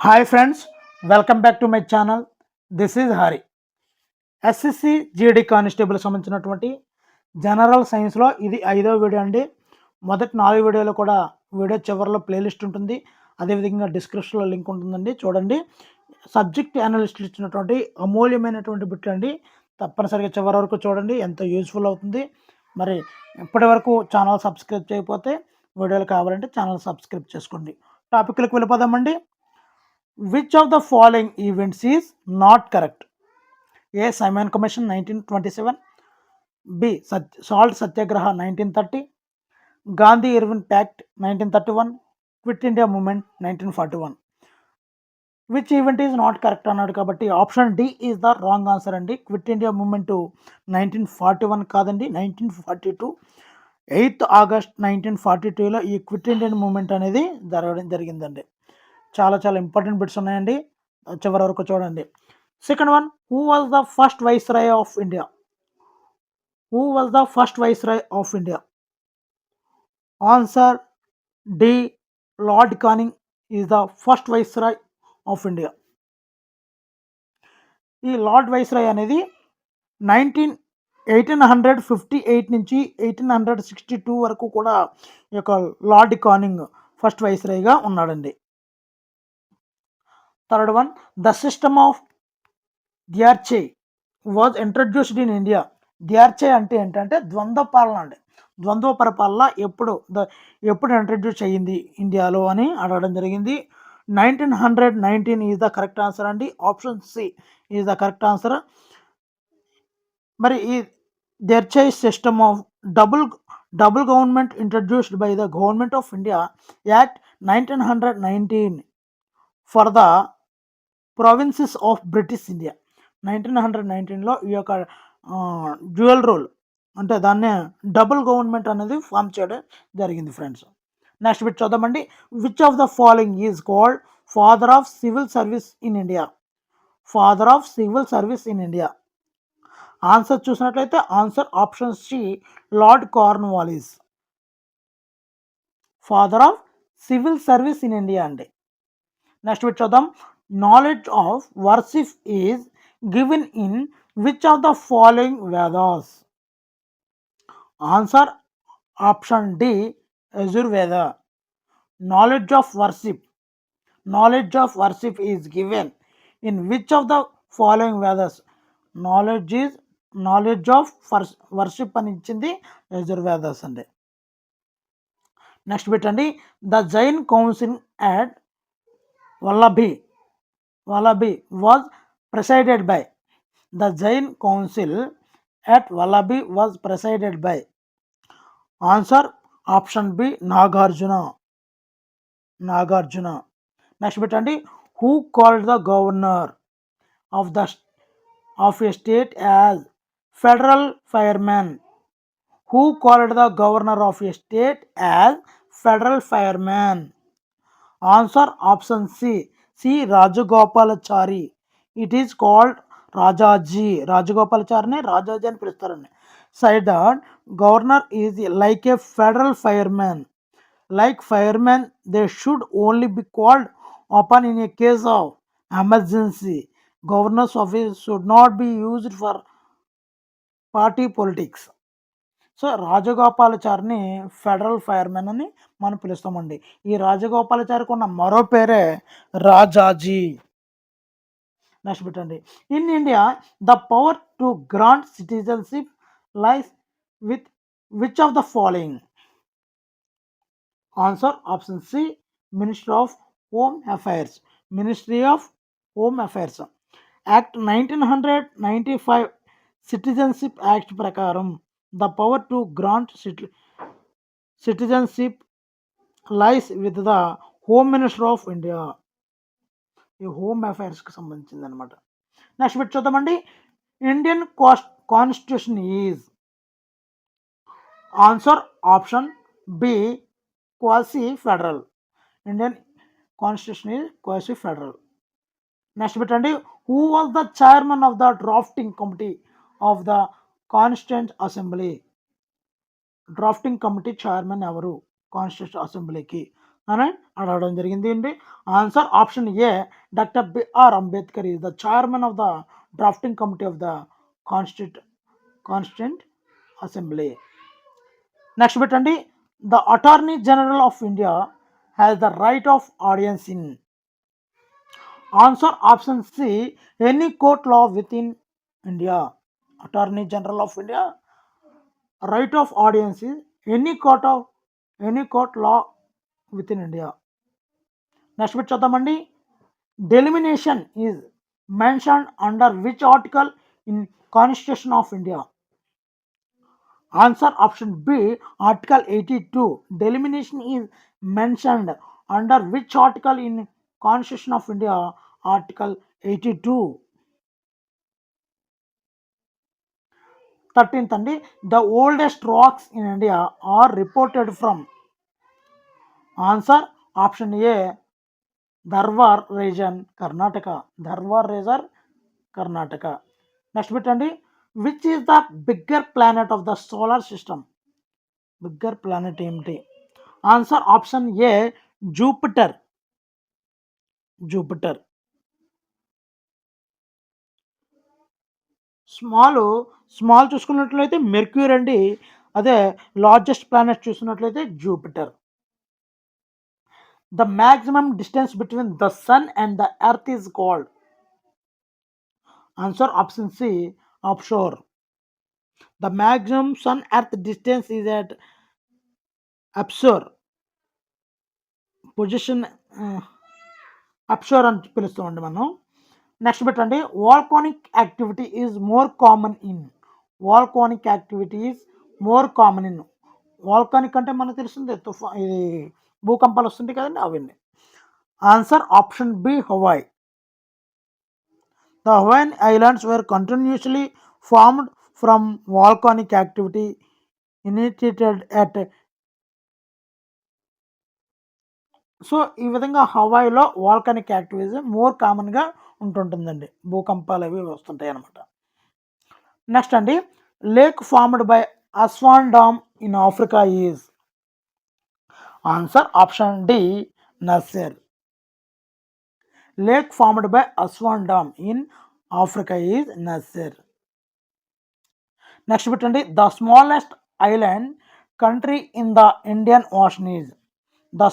Hi friends, welcome back to my channel. This is Hari. SSC GD constable సంబంధించినటువంటి general సైన్స్లో ఇది 5వ video అండి. మొదటి 4 వీడియోలు కూడా వీడియో చివరిలో ప్లేలిస్ట్ ఉంటుంది. అదేవిధంగా డిస్క్రిప్షన్లో లింక్ ఉంటుందండి, చూడండి. సబ్జెక్ట్ అనలిస్టులు ఇచ్చినటువంటి అమూల్యమైనటువంటి బిట్లు అండి. తప్పనిసరిగా చివరి వరకు చూడండి, ఎంతో యూజ్ఫుల్ అవుతుంది. మరి ఇప్పటి వరకు ఛానల్ సబ్స్క్రైబ్ చేయకపోతే వీడియోలు కావాలంటే ఛానల్ సబ్స్క్రైబ్ చేసుకోండి. టాపిక్లకు వెళ్ళిపోదామండి. Which of the following events is not correct? A. Simon Commission 1927, B. Salt Satyagraha 1930, Gandhi Irwin Pact 1931, Quit India Movement 1941. Which event is not correct అన్నాడు కాబట్టి option D is the wrong answer అండి. Quit India movement 1941 కాదండి, 1942. 8th August 1942లో ఈ quit Indian moment అనేది జరిగిందండి. చాలా చాలా important bits ఉన్నాయండి, చివరి వరకు చూడండి. Second one, who was the first viceroy of India? Who was the first viceroy of India? Answer D, Lord Canning is the first viceroy of India. ఈ Lord viceroy అనేది 1858 నుంచి 1862 వరకు కూడా ఈ యొక్క లార్డ్ కానింగ్ ఫస్ట్ వైస్రాయ్గా ఉన్నాడండి. Third one, the system of dyarchy was introduced in India. Dyarchy అంటే ఏంటంటే ద్వంద్వ పాలన అండి. ద్వంద్వ పరిపాలన ఎప్పుడు ఇంట్రడ్యూస్ అయ్యింది ఇండియాలో అని అడగడం జరిగింది. 1919 ఈజ్ ద కరెక్ట్ ఆన్సర్ అండి. Option C is the correct answer. మరి ఈ diarchy system of double government introduced by the government of India act 1919 for the provinces of British India. 1919లో ఈ యొక్క డ్యూయల్ రూల్ అంటే దాన్నే డబుల్ గవర్నమెంట్ అనేది form చేయడం జరిగింది ఫ్రెండ్స్. నెక్స్ట్ బిట్ చూద్దామండి. Which of the following is called father of civil service in India? Father of civil service in India. Answer చూసినట్లయితే answer option C, Lord Cornwallis. Father of civil service in India అండి. Next bit చూద్దాం. Knowledge of worship is given in which of the following Vedas? Answer option D, Yajurveda. Knowledge of worship is given in which of the following Vedas? Knowledge of worship అని ఇచ్చింది యజుర్వేదాస్ అండి. Next bit అండి. The Jain council at Wallaby was presided by. The Jain Council at Wallaby was presided by. Answer option B, Nagarjuna. Next bit andi. Who called the governor of a state as federal fireman? Who called the governor of a state as federal fireman? Answer option C, Rajagopalachari. It is called Rajaji. రాజగోపాలాచారిని రాజాజీ అని పిలుస్తారండి. Said that governor is like a federal fireman. Like fireman they should only be called upon in a case of emergency. Governor's office should not be used for party politics. So రాజగోపాలాచారిని federal firemen అని మనం పిలుస్తామండి. ఈ రాజగోపాలాచారికి ఉన్న మరో పేరే Rajaji. Next పెట్టండి. In India the power to grant citizenship lies with which of the following? Answer option C, ministry of home affairs. Act 1995 citizenship act ప్రకారం the power to grant citizenship lies with the Home Minister of India. ఈ home అఫైర్స్కి సంబంధించింది అనమాట. Next bit చూద్దామండి. Indian constitution is. Answer option B, quasi federal. Indian constitution is quasi federal. Next bit అండి. Who was the chairman of the drafting committee of the constituent assembly? Drafting committee chairman ఎవరు constituent అసెంబ్లీకి అని అడగడం జరిగింది అండి. Answer option A, Dr. B.R. Ambedkar is the chairman of the drafting committee of the Constituent Assembly. Next bit అండి, the Attorney General of India has the right of audience in. Answer option C, any court law within India. Attorney General of India right of audience is any court law within India. Next bit చూద్దామండి, delimitation is mentioned under which article in Constitution of India. Answer option B, Article 82. Delimitation is mentioned under which article in Constitution of India? Article 82. 13th అండి, the oldest rocks in India are reported from. Answer option A, Dharwar region, Karnataka. Dharwar region, Karnataka. Next bit అండి, which is the bigger planet of the solar system? Bigger planet ఏమిటి? Answer option A, Jupiter. Jupiter. Small చూసుకున్నట్లయితే Mercury అండి, అదే largest planet చూసుకున్నట్లయితే Jupiter. The maximum distance between the sun and the earth is called. Answer option C, offshore. The maximum sun earth distance is at offshore position, offshore అని పిలుస్తామండి మనం. Next పెట్టండి, volcanic activity is more common in. Volcanic activity is more common in. Volcanic అంటే మనకు తెలిసిందే, ఇది భూకంపాలు వస్తుంటాయి కదండి, అవన్నీ. Answer option B, Hawaii. The Hawaiian islands were continuously formed from volcanic activity initiated at. So ఈ విధంగా హవాయిలో వాల్కానిక్ యాక్టివిటీ మోర్ కామన్గా ఉంటుంటుందండి, భూకంపాలు అవి వస్తుంటాయి అన్నమాట. నెక్స్ట్ అండి, lake formed by Aswan dam in Africa is. Answer option D, Nasser. Lake formed by Aswan dam in Africa is Nasser. Next పెట్టండి, the smallest island country in the Indian ocean is. The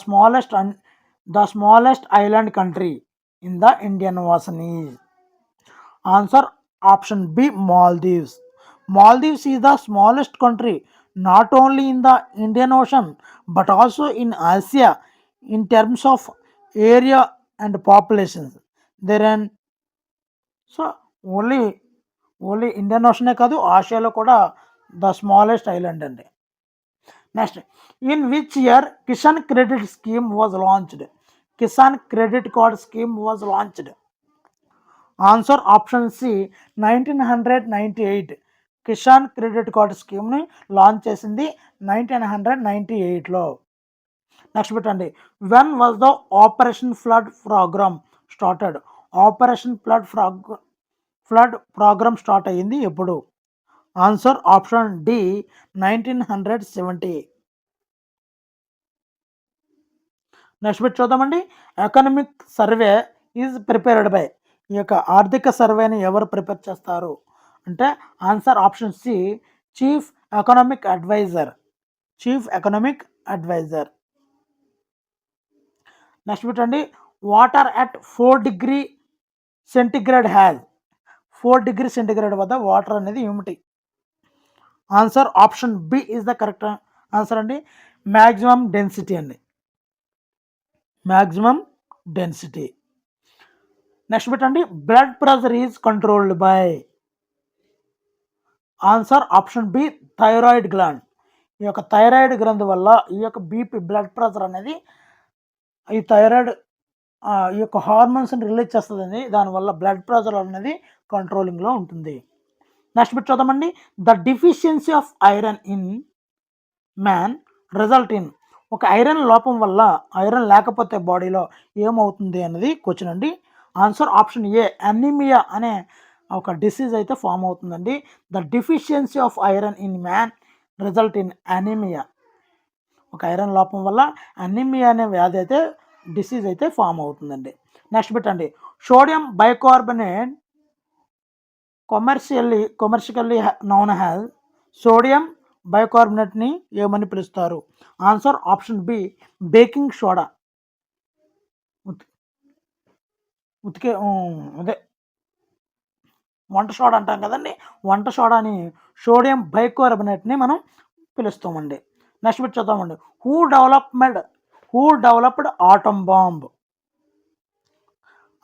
smallest island country in the Indian Ocean is. Answer option B, Maldives. Maldives is the smallest country not only in the Indian Ocean but also in Asia in terms of area and population. So only Indian Ocean కాదు, ఆసియాలో కూడా the smallest island అండి. Next, in which year Kisan credit scheme was launched? Kisan credit card scheme was launched. Answer option C, 1998. Kisan credit card స్కీమ్ని launch చేసింది 1998లో. Next పెట్టండి, when was the operation flood programme started? Operation flood programme start అయ్యింది ఎప్పుడు? Answer option D, 1970. Next bit చూద్దామండి, economic survey is prepared by. ఈ యొక్క ఆర్థిక సర్వేని ఎవరు ప్రిపేర్ చేస్తారు అంటే answer option C, chief economic adviser. Chief economic adviser. Next bit అండి, water at 4 degree centigrade has. 4 degree centigrade వద్ద వాటర్ అనేది ఏమిటి? Answer option B is the correct answer అండి, మ్యాక్సిమం డెన్సిటీ అండి, మ్యాక్సిమం డెన్సిటీ. నెక్స్ట్ పెట్టండి, blood pressure is controlled by. Answer option B, thyroid gland. ఈ యొక్క thyroid గ్రంథి వల్ల ఈ యొక్క బీపీ, బ్లడ్ ప్రెషర్ అనేది, ఈ థైరాయిడ్ ఈ యొక్క హార్మోన్స్ని రిలీజ్ చేస్తుందండి, దానివల్ల బ్లడ్ ప్రెషర్ అనేది కంట్రోలింగ్లో ఉంటుంది. నెక్స్ట్ బిట్ చూద్దామండి, the deficiency of iron in man result in. ఒక ఐరన్ లోపం వల్ల, ఐరన్ లేకపోతే బాడీలో ఏమవుతుంది అన్నది క్వశ్చన్ అండి. ఆన్సర్ ఆప్షన్ ఏ, అనీమియా అనే ఒక డిసీజ్ అయితే ఫామ్ అవుతుందండి. The deficiency of iron in man result in anaemia. ఒక ఐరన్ లోపం వల్ల అనీమియా అనే వ్యాధి అయితే, డిసీజ్ అయితే ఫామ్ అవుతుందండి. నెక్స్ట్ బిట్ అండి, sodium bicarbonate commercially known as, sodium బైకార్బోనేట్ని ఏమని పిలుస్తారు? Answer option B baking soda. ఉతికే అదే వంట సోడా అంటాం కదండి, వంట సోడాని సోడియం బైకార్బోనేట్ని మనం పిలుస్తామండి. నెక్స్ట్ బిట్ చూద్దామండి, who developed atom bomb?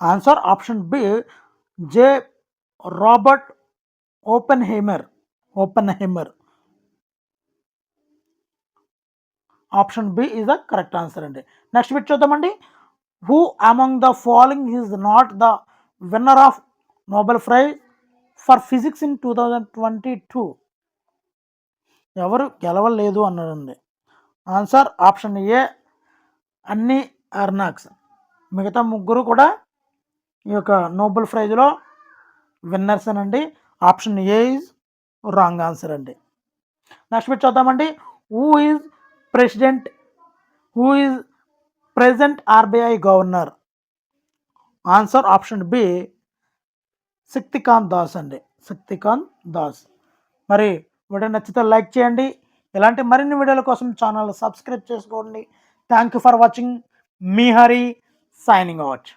Answer option B J Robert Oppenheimer. Option B is the correct answer అండి. నెక్స్ట్ బిట్ చూద్దామండి, who among the following is not the winner of Nobel prize for physics in 2022? ఎవరు గెలవలేదు అన్నాడండి. Answer option ఏ అన్నీ అర్నాక్స్. మిగతా ముగ్గురు కూడా ఈ యొక్క నోబెల్ ప్రైజ్లో విన్నర్స్ అనండి. Option A is wrong answer అండి. నెక్స్ట్ బిట్ చూద్దామండి, who is present RBI governor? Answer option B Shaktikanta Das అండి, శక్తికాంత్ దాస్. మరి వీడియో నచ్చితే లైక్ చేయండి, ఇలాంటి మరిన్ని వీడియోల కోసం ఛానల్ సబ్స్క్రైబ్ చేసుకోండి. Thank you for watching. Me Hari signing out.